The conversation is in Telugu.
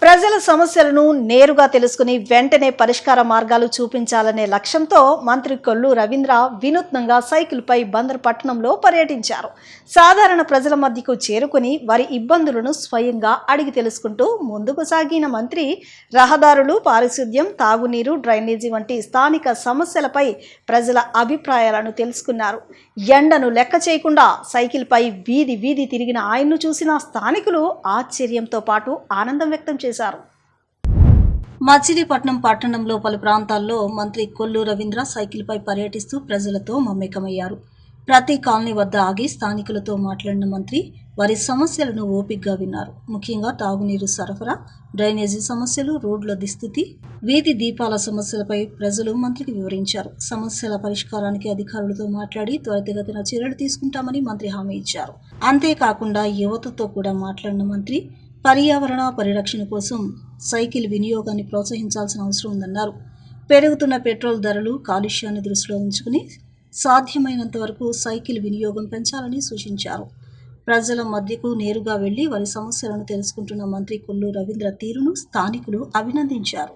ప్రజల సమస్యలను నేరుగా తెలుసుకుని వెంటనే పరిష్కార మార్గాలు చూపించాలనే లక్ష్యంతో మంత్రి కొల్లు రవీంద్ర వినూత్నంగా సైకిల్పై బందర్ పట్టణంలో పర్యటించారు. సాధారణ ప్రజల మధ్యకు చేరుకుని వారి ఇబ్బందులను స్వయంగా అడిగి తెలుసుకుంటూ ముందుకు సాగిన మంత్రి రహదారులు, పారిశుద్ధ్యం, తాగునీరు, డ్రైనేజీ వంటి స్థానిక సమస్యలపై ప్రజల అభిప్రాయాలను తెలుసుకున్నారు. ఎండను లెక్క చేయకుండా సైకిల్పై వీధి వీధి తిరిగిన ఆయన్ను చూసిన స్థానికులు ఆశ్చర్యంతో పాటు ఆనందం వ్యక్తం చేశారు. మచిలీపట్నం పట్టణంలో పలు ప్రాంతాల్లో మంత్రి కొల్లు రవీంద్ర సైకిల్పై పర్యటిస్తూ ప్రజలతో మమేకమయ్యారు. ప్రతి కాలనీ వద్ద ఆగి స్థానికులతో మాట్లాడిన మంత్రి వారి సమస్యలను ఓపికగా విన్నారు. ముఖ్యంగా తాగునీరు సరఫరా, డ్రైనేజీ సమస్యలు, రోడ్ల దుస్థితి, వీధి దీపాల సమస్యలపై ప్రజలు మంత్రికి వివరించారు. సమస్యల పరిష్కారానికి అధికారులతో మాట్లాడి త్వరితగతిన చర్యలు తీసుకుంటామని మంత్రి హామీ ఇచ్చారు. అంతేకాకుండా యువతతో కూడా మాట్లాడిన మంత్రి పర్యావరణ పరిరక్షణ కోసం సైకిల్ వినియోగాన్ని ప్రోత్సహించాల్సిన అవసరం ఉందన్నారు. పెరుగుతున్న పెట్రోల్ ధరలు, కాలుష్యాన్ని దృష్టిలో ఉంచుకుని సాధ్యమైనంత వరకు సైకిల్ వినియోగం పెంచాలని సూచించారు. ప్రజల మధ్యకు నేరుగా వెళ్లి వారి సమస్యలను తెలుసుకుంటున్న మంత్రి కొల్లు రవీంద్ర తీరును స్థానికులు అభినందించారు.